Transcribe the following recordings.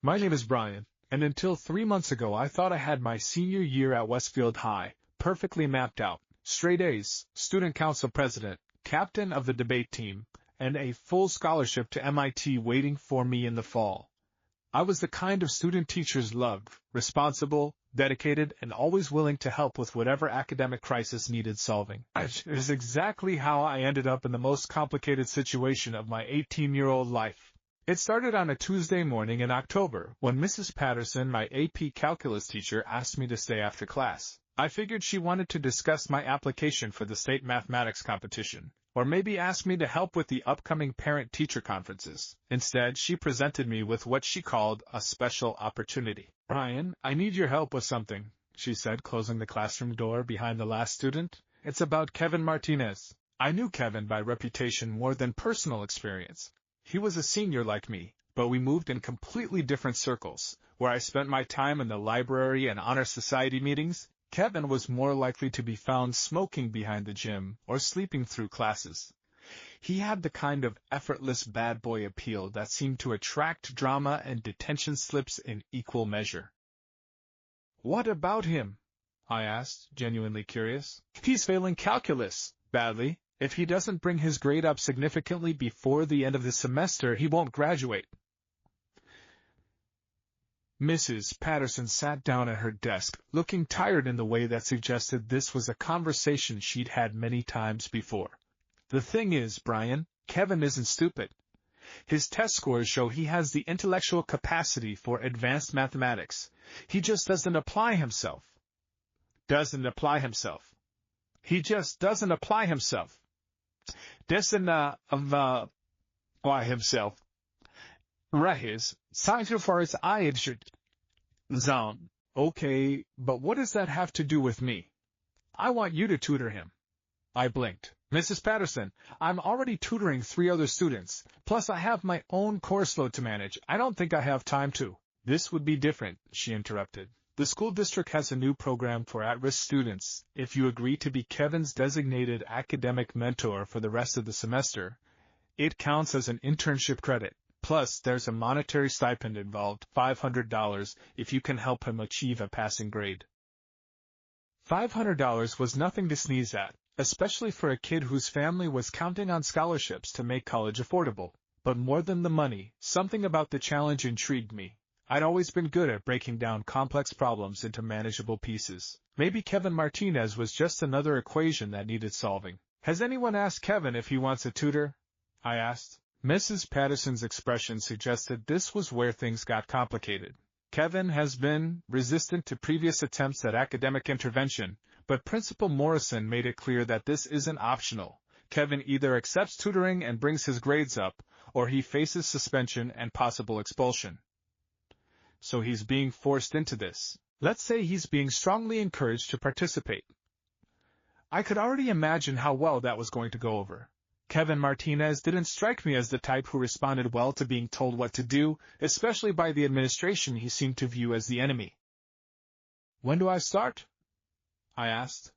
My name is Brian, and until 3 months ago I thought I had my senior year at Westfield High perfectly mapped out. Straight A's, student council president, captain of the debate team, and a full scholarship to MIT waiting for me in the fall. I was the kind of student teachers loved, responsible, dedicated, and always willing to help with whatever academic crisis needed solving. It is exactly how I ended up in the most complicated situation of my 18-year-old life. It started on a Tuesday morning in October when Mrs. Patterson, my AP Calculus teacher, asked me to stay after class. I figured she wanted to discuss my application for the state mathematics competition, or maybe ask me to help with the upcoming parent-teacher conferences. Instead, she presented me with what she called a special opportunity. "Brian, I need your help with something," she said, closing the classroom door behind the last student. "It's about Kevin Martinez." I knew Kevin by reputation more than personal experience. He was a senior like me, but we moved in completely different circles. Where I spent my time in the library and honor society meetings, Kevin was more likely to be found smoking behind the gym or sleeping through classes. He had the kind of effortless bad boy appeal that seemed to attract drama and detention slips in equal measure. "What about him?" I asked, genuinely curious. "He's failing calculus, badly. If he doesn't bring his grade up significantly before the end of the semester, he won't graduate." Mrs. Patterson sat down at her desk, looking tired in the way that suggested this was a conversation she'd had many times before. "The thing is, Brian, Kevin isn't stupid. His test scores show he has the intellectual capacity for advanced mathematics. He just doesn't apply himself. He just doesn't apply himself. Rahis, so far as I should zone. Okay, but what does that have to do with me? I want you to tutor him." I blinked. "Mrs. Patterson, I'm already tutoring 3 other students, plus I have my own course load to manage. I don't think I have time to." "This would be different," she interrupted. "The school district has a new program for at-risk students. If you agree to be Kevin's designated academic mentor for the rest of the semester, it counts as an internship credit. Plus, there's a monetary stipend involved, $500, if you can help him achieve a passing grade." $500 was nothing to sneeze at, especially for a kid whose family was counting on scholarships to make college affordable. But more than the money, something about the challenge intrigued me. I'd always been good at breaking down complex problems into manageable pieces. Maybe Kevin Martinez was just another equation that needed solving. "Has anyone asked Kevin if he wants a tutor?" I asked. Mrs. Patterson's expression suggested this was where things got complicated. "Kevin has been resistant to previous attempts at academic intervention, but Principal Morrison made it clear that this isn't optional. Kevin either accepts tutoring and brings his grades up, or he faces suspension and possible expulsion. So he's being forced into this. Let's say he's being strongly encouraged to participate." I could already imagine how well that was going to go over. Kevin Martinez didn't strike me as the type who responded well to being told what to do, especially by the administration he seemed to view as the enemy. "When do I start?" I asked.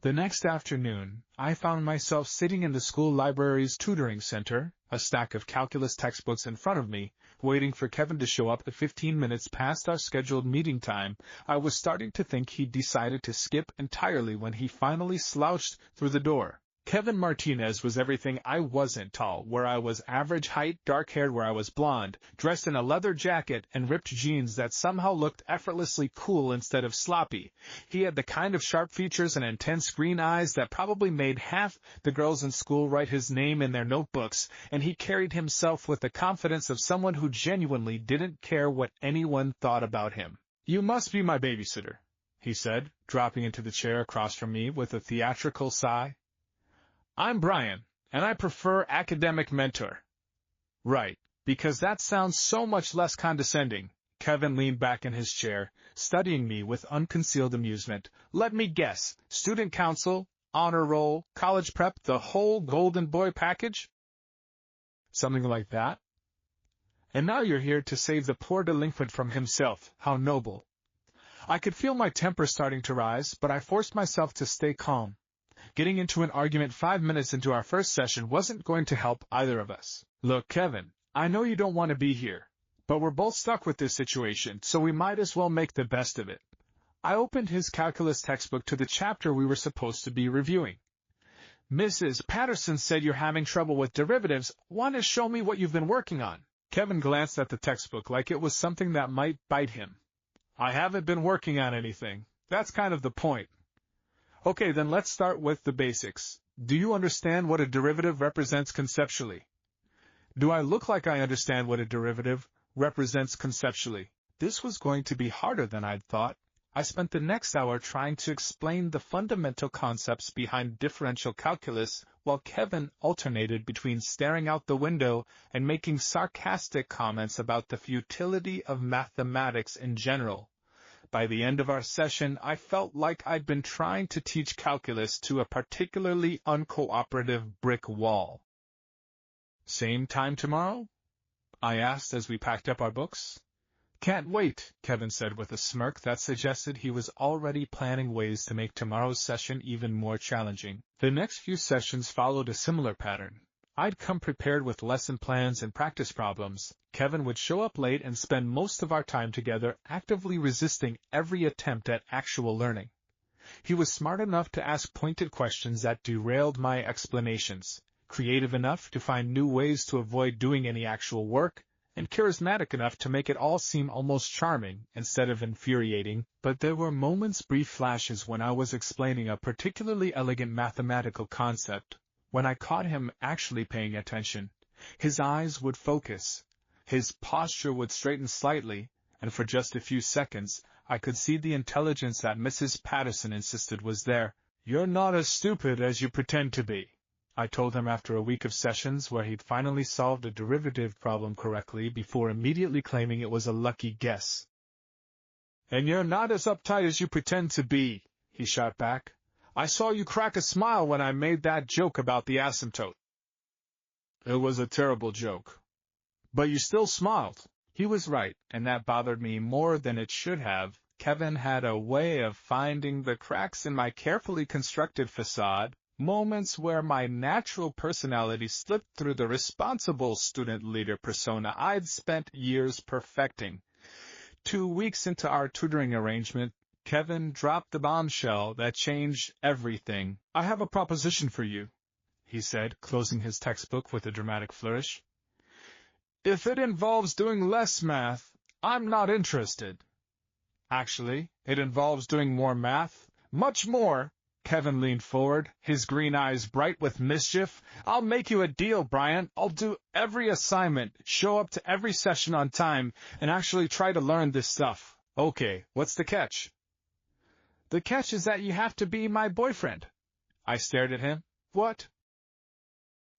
The next afternoon, I found myself sitting in the school library's tutoring center, a stack of calculus textbooks in front of me, waiting for Kevin to show up. At 15 minutes past our scheduled meeting time, I was starting to think he'd decided to skip entirely when he finally slouched through the door. Kevin Martinez was everything I wasn't: tall where I was average height, dark-haired where I was blonde, dressed in a leather jacket and ripped jeans that somehow looked effortlessly cool instead of sloppy. He had the kind of sharp features and intense green eyes that probably made half the girls in school write his name in their notebooks, and he carried himself with the confidence of someone who genuinely didn't care what anyone thought about him. "You must be my babysitter," he said, dropping into the chair across from me with a theatrical sigh. "I'm Brian, and I prefer academic mentor." "Right, because that sounds so much less condescending." Kevin leaned back in his chair, studying me with unconcealed amusement. "Let me guess, student council, honor roll, college prep, the whole golden boy package?" "Something like that." "And now you're here to save the poor delinquent from himself. How noble." I could feel my temper starting to rise, but I forced myself to stay calm. Getting into an argument 5 minutes into our first session wasn't going to help either of us. "Look, Kevin, I know you don't want to be here, But we're both stuck with this situation, so we might as well make the best of it. I opened his calculus textbook to the chapter we were supposed to be reviewing. Mrs. Patterson said you're having trouble with derivatives. Want to show me what you've been working on? Kevin glanced at the textbook like it was something that might bite him. I haven't been working on anything. That's kind of the point. Okay, then let's start with the basics. Do you understand what a derivative represents conceptually? Do I look like I understand what a derivative represents conceptually? This was going to be harder than I'd thought. I spent the next hour trying to explain the fundamental concepts behind differential calculus, while Kevin alternated between staring out the window and making sarcastic comments about the futility of mathematics in general. By the end of our session, I felt like I'd been trying to teach calculus to a particularly uncooperative brick wall. Same time tomorrow? I asked as we packed up our books. Can't wait, Kevin said with a smirk that suggested he was already planning ways to make tomorrow's session even more challenging. The next few sessions followed a similar pattern. I'd come prepared with lesson plans and practice problems. Kevin would show up late and spend most of our time together actively resisting every attempt at actual learning. He was smart enough to ask pointed questions that derailed my explanations, creative enough to find new ways to avoid doing any actual work, and charismatic enough to make it all seem almost charming instead of infuriating. But there were brief flashes when I was explaining a particularly elegant mathematical concept, when I caught him actually paying attention. His eyes would focus, his posture would straighten slightly, and for just a few seconds, I could see the intelligence that Mrs. Patterson insisted was there. You're not as stupid as you pretend to be, I told him after a week of sessions where he'd finally solved a derivative problem correctly before immediately claiming it was a lucky guess. And you're not as uptight as you pretend to be, he shot back. I saw you crack a smile when I made that joke about the asymptote. It was a terrible joke. But you still smiled. He was right, and that bothered me more than it should have. Kevin had a way of finding the cracks in my carefully constructed facade, moments where my natural personality slipped through the responsible student leader persona I'd spent years perfecting. 2 weeks into our tutoring arrangement, Kevin dropped the bombshell that changed everything. I have a proposition for you, he said, closing his textbook with a dramatic flourish. If it involves doing less math, I'm not interested. Actually, it involves doing more math, much more. Kevin leaned forward, his green eyes bright with mischief. I'll make you a deal, Brian. I'll do every assignment, show up to every session on time, and actually try to learn this stuff. Okay, what's the catch? The catch is that you have to be my boyfriend. I stared at him. What?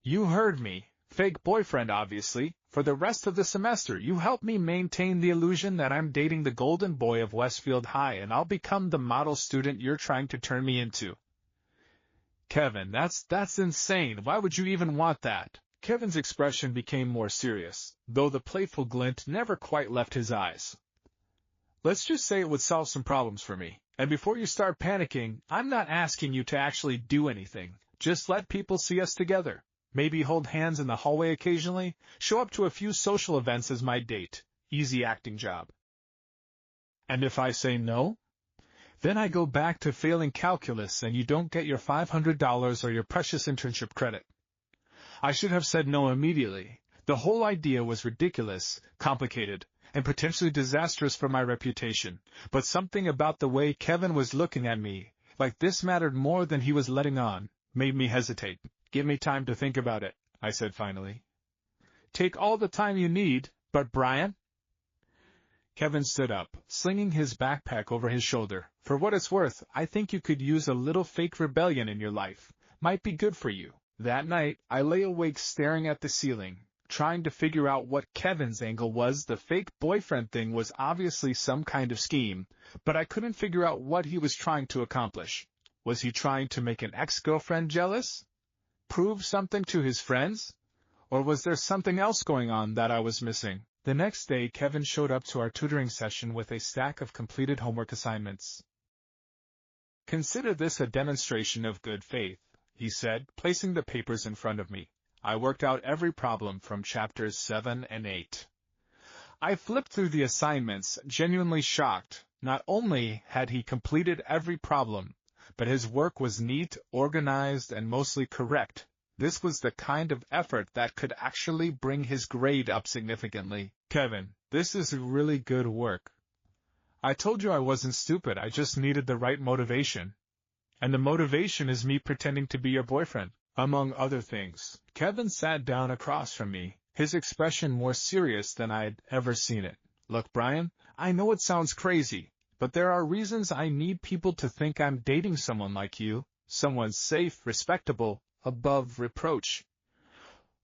You heard me. Fake boyfriend, obviously. For the rest of the semester, you help me maintain the illusion that I'm dating the golden boy of Westfield High, and I'll become the model student you're trying to turn me into. Kevin, that's insane. Why would you even want that? Kevin's expression became more serious, though the playful glint never quite left his eyes. Let's just say it would solve some problems for me. And before you start panicking, I'm not asking you to actually do anything. Just let people see us together. Maybe hold hands in the hallway occasionally, show up to a few social events as my date. Easy acting job. And if I say no? Then I go back to failing calculus and you don't get your $500 or your precious internship credit. I should have said no immediately. The whole idea was ridiculous, complicated, and potentially disastrous for my reputation. But something about the way Kevin was looking at me, like this mattered more than he was letting on, made me hesitate. Give me time to think about it, I said finally. Take all the time you need, but Brian? Kevin stood up, slinging his backpack over his shoulder. For what it's worth, I think you could use a little fake rebellion in your life. Might be good for you. That night, I lay awake staring at the ceiling, trying to figure out what Kevin's angle was. The fake boyfriend thing was obviously some kind of scheme, but I couldn't figure out what he was trying to accomplish. Was he trying to make an ex-girlfriend jealous? Prove something to his friends? Or was there something else going on that I was missing? The next day, Kevin showed up to our tutoring session with a stack of completed homework assignments. Consider this a demonstration of good faith, he said, placing the papers in front of me. I worked out every problem from chapters 7 and 8. I flipped through the assignments, genuinely shocked. Not only had he completed every problem, but his work was neat, organized, and mostly correct. This was the kind of effort that could actually bring his grade up significantly. Kevin, this is really good work. I told you I wasn't stupid, I just needed the right motivation. And the motivation is me pretending to be your boyfriend, among other things. Kevin sat down across from me, his expression more serious than I'd ever seen it. Look, Brian, I know it sounds crazy, but there are reasons I need people to think I'm dating someone like you, someone safe, respectable, above reproach.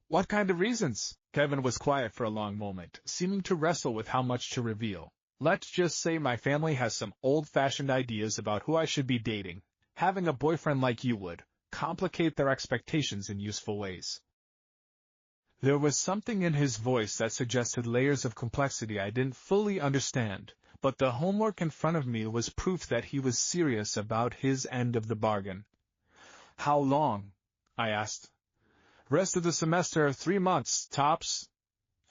What kind of reasons? Kevin was quiet for a long moment, seeming to wrestle with how much to reveal. Let's just say my family has some old-fashioned ideas about who I should be dating. Having a boyfriend like you would complicate their expectations in useful ways. There was something in his voice that suggested layers of complexity I didn't fully understand, but the homework in front of me was proof that he was serious about his end of the bargain. How long? I asked. Rest of the semester, 3 months, tops.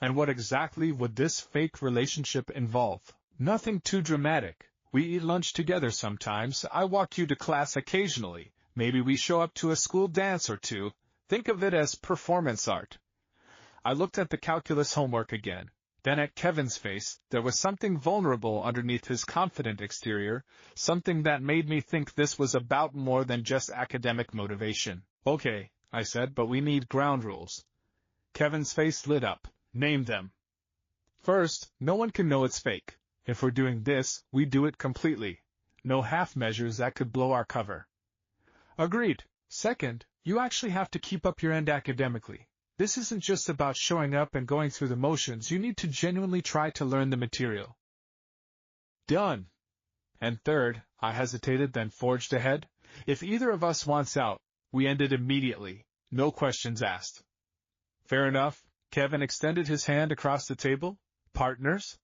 And what exactly would this fake relationship involve? Nothing too dramatic. We eat lunch together sometimes, I walk you to class occasionally, maybe we show up to a school dance or two. Think of it as performance art. I looked at the calculus homework again, then at Kevin's face. There was something vulnerable underneath his confident exterior, something that made me think this was about more than just academic motivation. Okay, I said, but we need ground rules. Kevin's face lit up. Name them. First, no one can know it's fake. If we're doing this, we do it completely. No half measures that could blow our cover. Agreed. Second, you actually have to keep up your end academically. This isn't just about showing up and going through the motions. You need to genuinely try to learn the material. Done. And third, I hesitated, then forged ahead. If either of us wants out, we end it immediately. No questions asked. Fair enough. Kevin extended his hand across the table. Partners?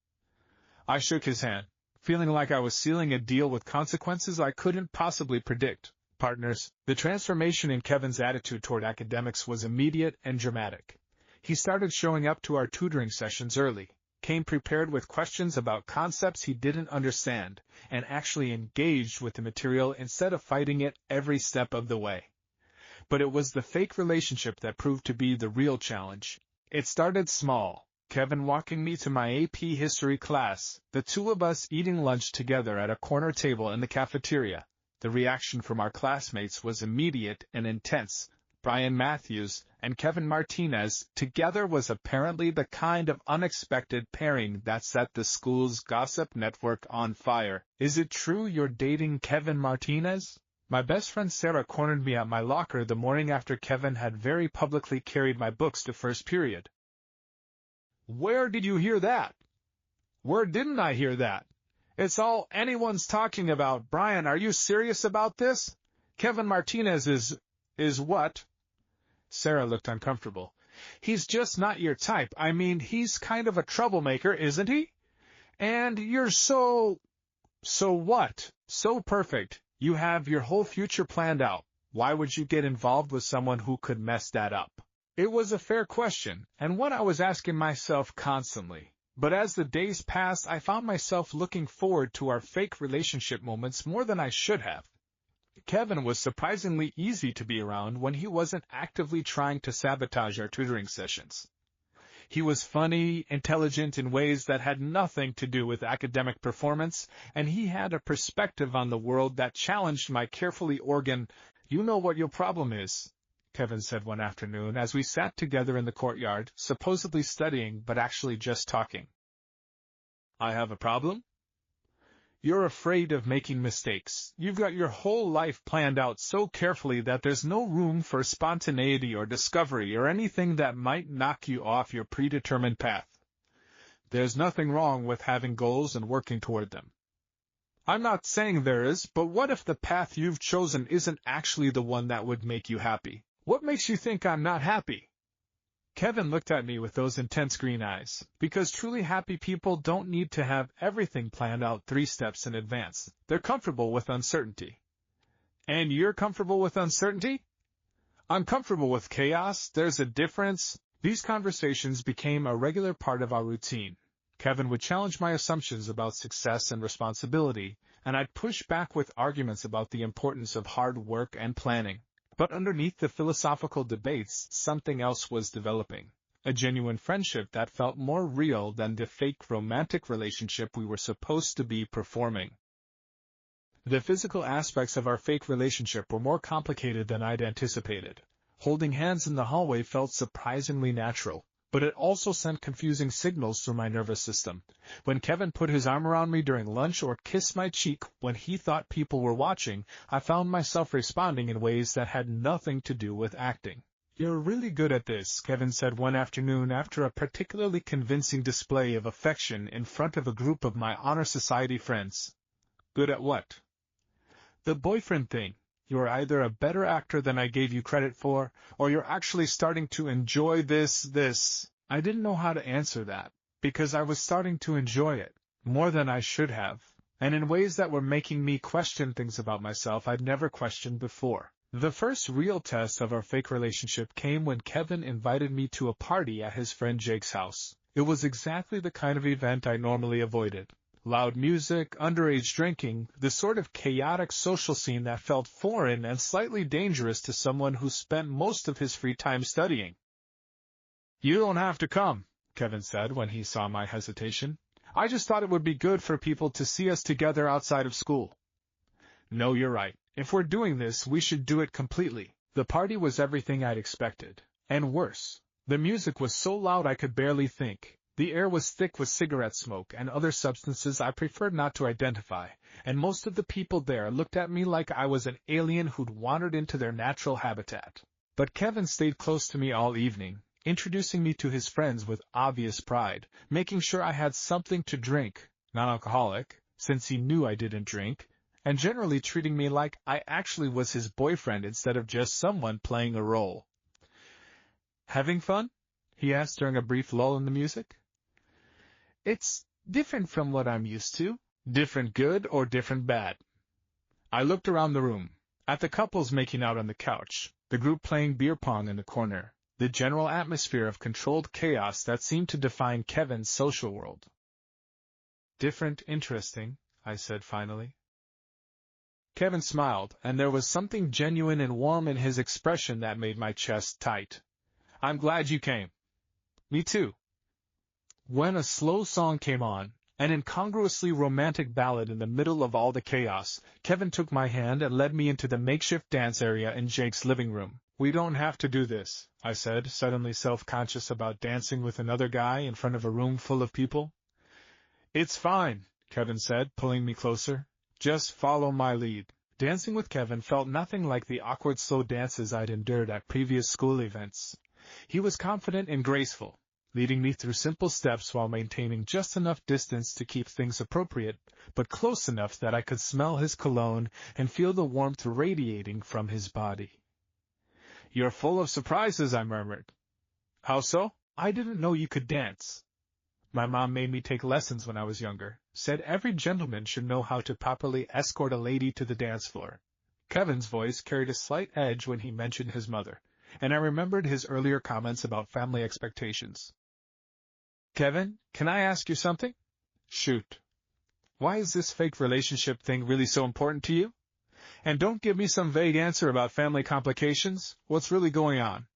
I shook his hand, feeling like I was sealing a deal with consequences I couldn't possibly predict. Partners. The transformation in Kevin's attitude toward academics was immediate and dramatic. He started showing up to our tutoring sessions early, came prepared with questions about concepts he didn't understand, and actually engaged with the material instead of fighting it every step of the way. But it was the fake relationship that proved to be the real challenge. It started small. Kevin walking me to my AP history class, the two of us eating lunch together at a corner table in the cafeteria. The reaction from our classmates was immediate and intense. Brian Matthews and Kevin Martinez together was apparently the kind of unexpected pairing that set the school's gossip network on fire. Is it true you're dating Kevin Martinez? My best friend Sarah cornered me at my locker the morning after Kevin had very publicly carried my books to first period. Where did you hear that? Where didn't I hear that? It's all anyone's talking about. Brian, are you serious about this? Kevin Martinez is what? Sarah looked uncomfortable. He's just not your type. I mean, he's kind of a troublemaker, isn't he? And you're so what? So perfect. You have your whole future planned out. Why would you get involved with someone who could mess that up? It was a fair question, and one I was asking myself constantly. But as the days passed, I found myself looking forward to our fake relationship moments more than I should have. Kevin was surprisingly easy to be around when he wasn't actively trying to sabotage our tutoring sessions. He was funny, intelligent in ways that had nothing to do with academic performance, and he had a perspective on the world that challenged my carefully organized. You know what your problem is, Kevin said one afternoon as we sat together in the courtyard, supposedly studying but actually just talking. I have a problem? You're afraid of making mistakes. You've got your whole life planned out so carefully that there's no room for spontaneity or discovery or anything that might knock you off your predetermined path. There's nothing wrong with having goals and working toward them. I'm not saying there is, but what if the path you've chosen isn't actually the one that would make you happy? What makes you think I'm not happy? Kevin looked at me with those intense green eyes, because truly happy people don't need to have everything planned out 3 steps in advance. They're comfortable with uncertainty. And you're comfortable with uncertainty? I'm comfortable with chaos. There's a difference. These conversations became a regular part of our routine. Kevin would challenge my assumptions about success and responsibility, and I'd push back with arguments about the importance of hard work and planning. But underneath the philosophical debates, something else was developing. A genuine friendship that felt more real than the fake romantic relationship we were supposed to be performing. The physical aspects of our fake relationship were more complicated than I'd anticipated. Holding hands in the hallway felt surprisingly natural, but it also sent confusing signals through my nervous system. When Kevin put his arm around me during lunch or kissed my cheek when he thought people were watching, I found myself responding in ways that had nothing to do with acting. "You're really good at this," Kevin said one afternoon after a particularly convincing display of affection in front of a group of my honor society friends. "Good at what?" "The boyfriend thing. You're either a better actor than I gave you credit for, or you're actually starting to enjoy this. I didn't know how to answer that, because I was starting to enjoy it, more than I should have, and in ways that were making me question things about myself I'd never questioned before. The first real test of our fake relationship came when Kevin invited me to a party at his friend Jake's house. It was exactly the kind of event I normally avoided. Loud music, underage drinking, the sort of chaotic social scene that felt foreign and slightly dangerous to someone who spent most of his free time studying. "You don't have to come," Kevin said when he saw my hesitation. "I just thought it would be good for people to see us together outside of school." "No, you're right. If we're doing this, we should do it completely." The party was everything I'd expected, and worse. The music was so loud I could barely think. The air was thick with cigarette smoke and other substances I preferred not to identify, and most of the people there looked at me like I was an alien who'd wandered into their natural habitat. But Kevin stayed close to me all evening, introducing me to his friends with obvious pride, making sure I had something to drink, non-alcoholic, since he knew I didn't drink, and generally treating me like I actually was his boyfriend instead of just someone playing a role. "Having fun?" he asked during a brief lull in the music. "It's different from what I'm used to." "Different good or different bad?" I looked around the room, at the couples making out on the couch, the group playing beer pong in the corner, the general atmosphere of controlled chaos that seemed to define Kevin's social world. "Different, interesting," I said finally. Kevin smiled, and there was something genuine and warm in his expression that made my chest tight. "I'm glad you came." "Me too." When a slow song came on, an incongruously romantic ballad in the middle of all the chaos, Kevin took my hand and led me into the makeshift dance area in Jake's living room. "We don't have to do this," I said, suddenly self-conscious about dancing with another guy in front of a room full of people. "It's fine," Kevin said, pulling me closer. "Just follow my lead." Dancing with Kevin felt nothing like the awkward slow dances I'd endured at previous school events. He was confident and graceful, leading me through simple steps while maintaining just enough distance to keep things appropriate, but close enough that I could smell his cologne and feel the warmth radiating from his body. "You're full of surprises," I murmured. "How so?" "I didn't know you could dance." My mom made me take lessons when I was younger, said every gentleman should know how to properly escort a lady to the dance floor. Kevin's voice carried a slight edge when he mentioned his mother, and I remembered his earlier comments about family expectations. "Kevin, can I ask you something?" "Shoot." "Why is this fake relationship thing really so important to you? And don't give me some vague answer about family complications. What's really going on?"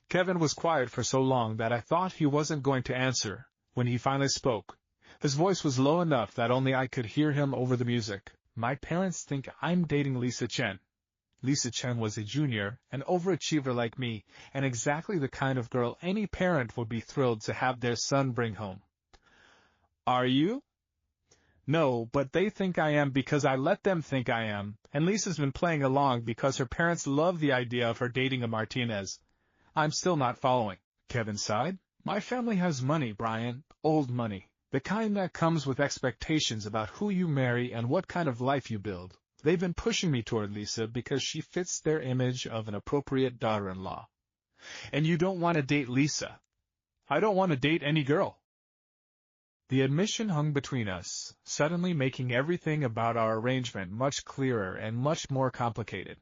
Kevin was quiet for so long that I thought he wasn't going to answer. When he finally spoke, his voice was low enough that only I could hear him over the music. "My parents think I'm dating Lisa Chen." Lisa Chen was a junior, an overachiever like me, and exactly the kind of girl any parent would be thrilled to have their son bring home. "Are you?" "No, but they think I am because I let them think I am, and Lisa's been playing along because her parents love the idea of her dating a Martinez." "I'm still not following." Kevin sighed. "My family has money, Brian, old money, the kind that comes with expectations about who you marry and what kind of life you build. They've been pushing me toward Lisa because she fits their image of an appropriate daughter-in-law." "And you don't want to date Lisa?" "I don't want to date any girl." The admission hung between us, suddenly making everything about our arrangement much clearer and much more complicated.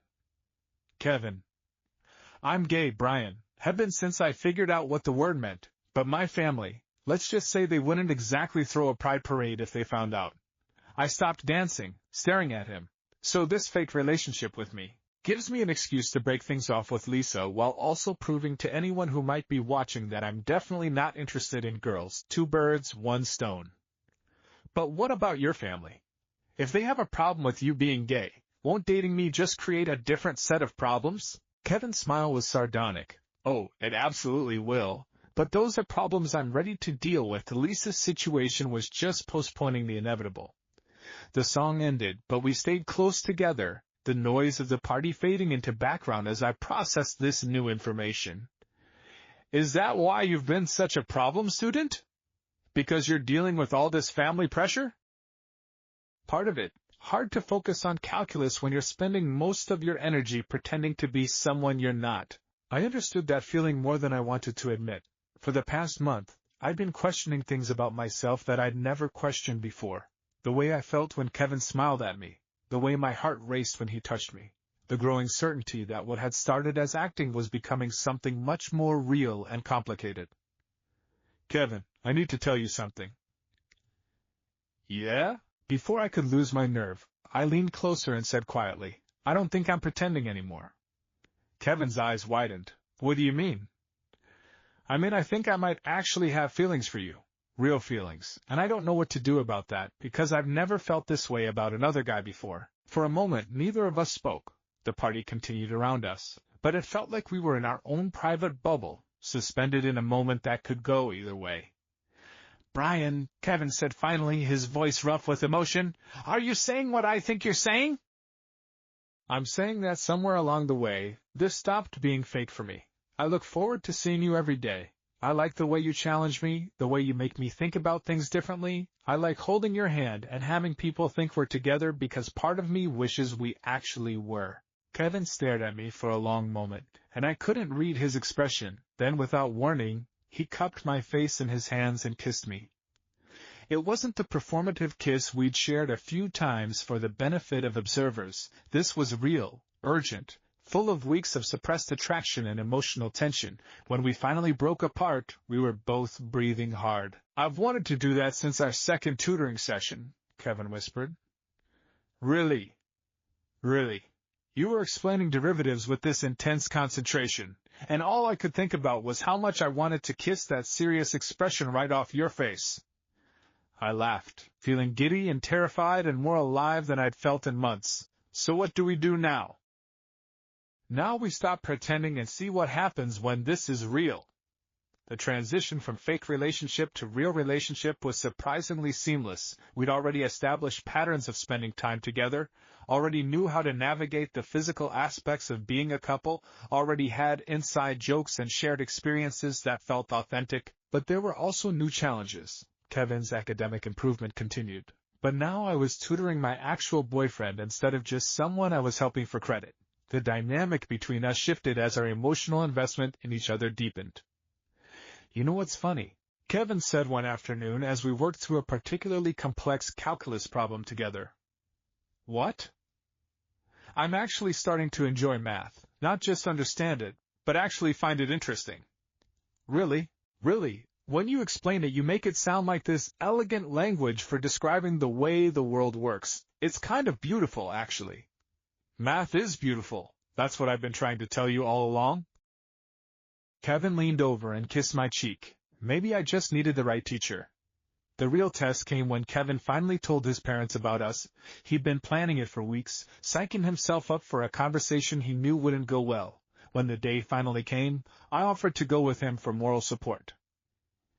"Kevin. I'm gay, Brian. Have been since I figured out what the word meant, but my family, Let's just say they wouldn't exactly throw a pride parade if they found out. I stopped dancing, staring at him. So this fake relationship with me gives me an excuse to break things off with Lisa while also proving to anyone who might be watching that I'm definitely not interested in girls. 2 birds, 1 stone. But what about your family? If they have a problem with you being gay, won't dating me just create a different set of problems? Kevin's smile was sardonic. Oh, it absolutely will. But those are problems I'm ready to deal with. Lisa's situation was just postponing the inevitable. The song ended, but we stayed close together, the noise of the party fading into background as I processed this new information. Is that why you've been such a problem student? Because you're dealing with all this family pressure? Part of it. Hard to focus on calculus when you're spending most of your energy pretending to be someone you're not. I understood that feeling more than I wanted to admit. For the past month, I'd been questioning things about myself that I'd never questioned before. The way I felt when Kevin smiled at me, the way my heart raced when he touched me, the growing certainty that what had started as acting was becoming something much more real and complicated. Kevin, I need to tell you something. Yeah? Before I could lose my nerve, I leaned closer and said quietly, I don't think I'm pretending anymore. Kevin's eyes widened. What do you mean? I think I might actually have feelings for you. Real feelings, and I don't know what to do about that, because I've never felt this way about another guy before. For a moment, neither of us spoke. The party continued around us, but it felt like we were in our own private bubble, suspended in a moment that could go either way. Brian, Kevin said finally, his voice rough with emotion, are you saying what I think you're saying? I'm saying that somewhere along the way, this stopped being fake for me. I look forward to seeing you every day. I like the way you challenge me, the way you make me think about things differently. I like holding your hand and having people think we're together because part of me wishes we actually were. Kevin stared at me for a long moment, and I couldn't read his expression. Then, without warning, he cupped my face in his hands and kissed me. It wasn't the performative kiss we'd shared a few times for the benefit of observers. This was real, urgent, full of weeks of suppressed attraction and emotional tension. When we finally broke apart, we were both breathing hard. I've wanted to do that since our second tutoring session, Kevin whispered. Really? Really? You were explaining derivatives with this intense concentration, and all I could think about was how much I wanted to kiss that serious expression right off your face. I laughed, feeling giddy and terrified and more alive than I'd felt in months. So what do we do now? Now we stop pretending and see what happens when this is real. The transition from fake relationship to real relationship was surprisingly seamless. We'd already established patterns of spending time together, already knew how to navigate the physical aspects of being a couple, already had inside jokes and shared experiences that felt authentic. But there were also new challenges. Kevin's academic improvement continued. But now I was tutoring my actual boyfriend instead of just someone I was helping for credit. The dynamic between us shifted as our emotional investment in each other deepened. You know what's funny? Kevin said one afternoon as we worked through a particularly complex calculus problem together. What? I'm actually starting to enjoy math, not just understand it, but actually find it interesting. Really? Really? When you explain it, you make it sound like this elegant language for describing the way the world works. It's kind of beautiful, actually. Math is beautiful. That's what I've been trying to tell you all along. Kevin leaned over and kissed my cheek. Maybe I just needed the right teacher. The real test came when Kevin finally told his parents about us. He'd been planning it for weeks, psyching himself up for a conversation he knew wouldn't go well. When the day finally came, I offered to go with him for moral support.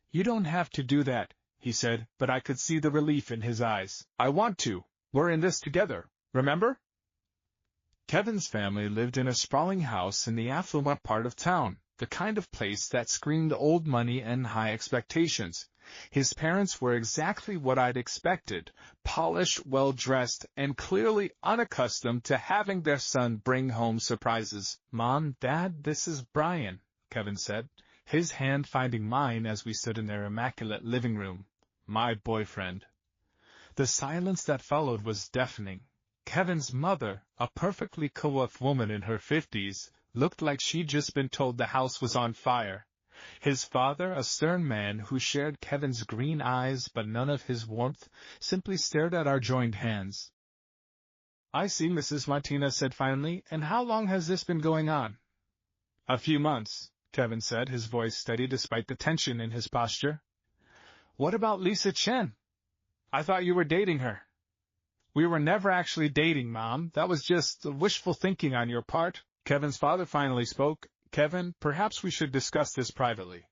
You don't have to do that, he said, but I could see the relief in his eyes. I want to. We're in this together, remember? Kevin's family lived in a sprawling house in the affluent part of town, the kind of place that screamed old money and high expectations. His parents were exactly what I'd expected, polished, well-dressed, and clearly unaccustomed to having their son bring home surprises. Mom, Dad, this is Brian, Kevin said, his hand finding mine as we stood in their immaculate living room. My boyfriend. The silence that followed was deafening. Kevin's mother, a perfectly coiffed woman in her 50s, looked like she'd just been told the house was on fire. His father, a stern man who shared Kevin's green eyes but none of his warmth, simply stared at our joined hands. "I see," Mrs. Martinez said finally, "and how long has this been going on?" "A few months," Kevin said, his voice steady despite the tension in his posture. "What about Lisa Chen? I thought you were dating her." "We were never actually dating, Mom. That was just wishful thinking on your part." Kevin's father finally spoke. "Kevin, perhaps we should discuss this privately."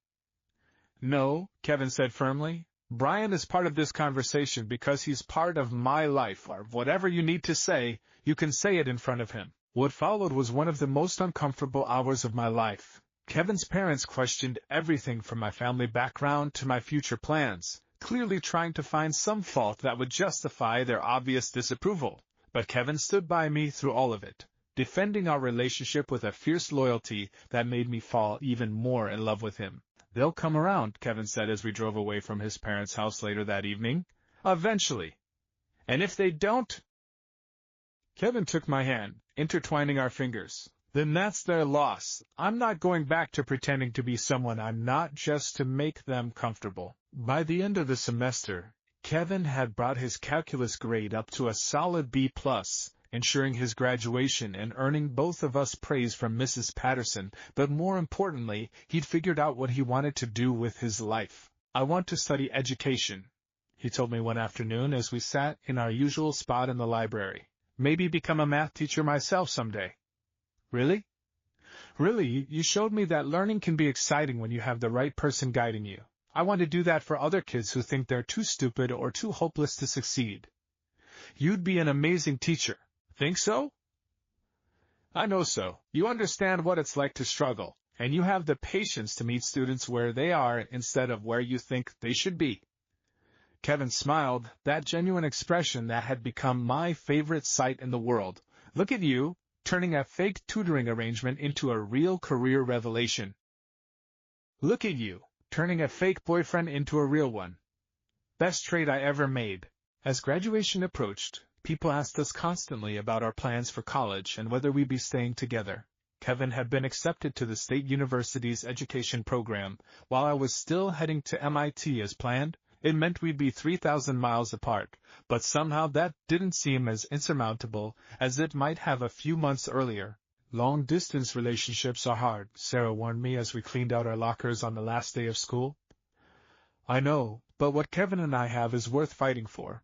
"No," Kevin said firmly. "Brian is part of this conversation because he's part of my life, or whatever you need to say, you can say it in front of him." What followed was one of the most uncomfortable hours of my life. Kevin's parents questioned everything from my family background to my future plans, clearly trying to find some fault that would justify their obvious disapproval. But Kevin stood by me through all of it, defending our relationship with a fierce loyalty that made me fall even more in love with him. "They'll come around," Kevin said as we drove away from his parents' house later that evening. "Eventually. And if they don't—" Kevin took my hand, intertwining our fingers. "Then that's their loss. I'm not going back to pretending to be someone I'm not just to make them comfortable." By the end of the semester, Kevin had brought his calculus grade up to a solid B+, ensuring his graduation and earning both of us praise from Mrs. Patterson, but more importantly, he'd figured out what he wanted to do with his life. "I want to study education," he told me one afternoon as we sat in our usual spot in the library. "Maybe become a math teacher myself someday." "Really?" "Really, you showed me that learning can be exciting when you have the right person guiding you. I want to do that for other kids who think they're too stupid or too hopeless to succeed." "You'd be an amazing teacher." "Think so?" "I know so. You understand what it's like to struggle, and you have the patience to meet students where they are instead of where you think they should be." Kevin smiled, that genuine expression that had become my favorite sight in the world. "Look at you, turning a fake tutoring arrangement into a real career revelation. Look at you, turning a fake boyfriend into a real one. Best trade I ever made." As graduation approached, people asked us constantly about our plans for college and whether we'd be staying together. Kevin had been accepted to the State University's education program, while I was still heading to MIT as planned. It meant we'd be 3,000 miles apart, but somehow that didn't seem as insurmountable as it might have a few months earlier. "Long-distance relationships are hard," Sarah warned me as we cleaned out our lockers on the last day of school. "I know, but what Kevin and I have is worth fighting for."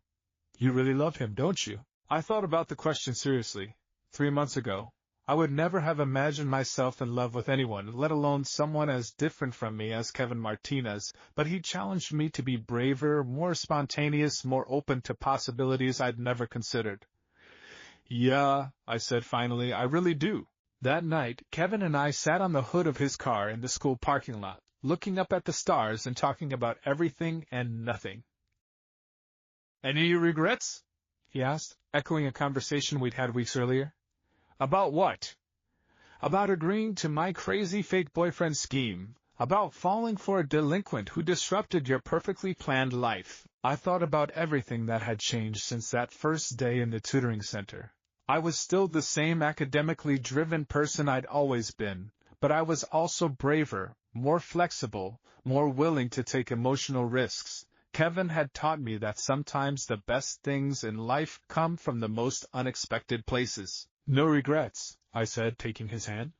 "You really love him, don't you?" I thought about the question seriously. 3 months ago, I would never have imagined myself in love with anyone, let alone someone as different from me as Kevin Martinez, but he challenged me to be braver, more spontaneous, more open to possibilities I'd never considered. "Yeah," I said finally, "I really do." That night, Kevin and I sat on the hood of his car in the school parking lot, looking up at the stars and talking about everything and nothing. "Any regrets?" he asked, echoing a conversation we'd had weeks earlier. "About what?" "About agreeing to my crazy fake boyfriend scheme. About falling for a delinquent who disrupted your perfectly planned life." I thought about everything that had changed since that first day in the tutoring center. I was still the same academically driven person I'd always been, but I was also braver, more flexible, more willing to take emotional risks. Kevin had taught me that sometimes the best things in life come from the most unexpected places. "No regrets," I said, taking his hand.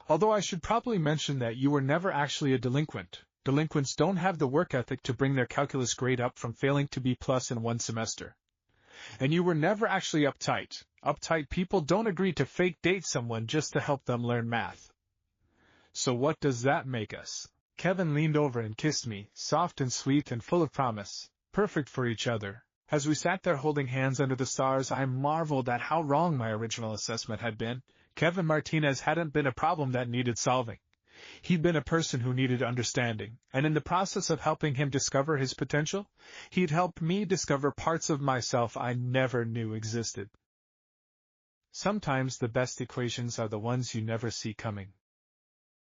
"Although I should probably mention that you were never actually a delinquent. Delinquents don't have the work ethic to bring their calculus grade up from failing to B+ in one semester. And you were never actually uptight. Uptight people don't agree to fake date someone just to help them learn math." "So what does that make us?" Kevin leaned over and kissed me, soft and sweet and full of promise. Perfect for each other. As we sat there holding hands under the stars, I marveled at how wrong my original assessment had been. Kevin Martinez hadn't been a problem that needed solving. He'd been a person who needed understanding, and in the process of helping him discover his potential, he'd helped me discover parts of myself I never knew existed. Sometimes the best equations are the ones you never see coming.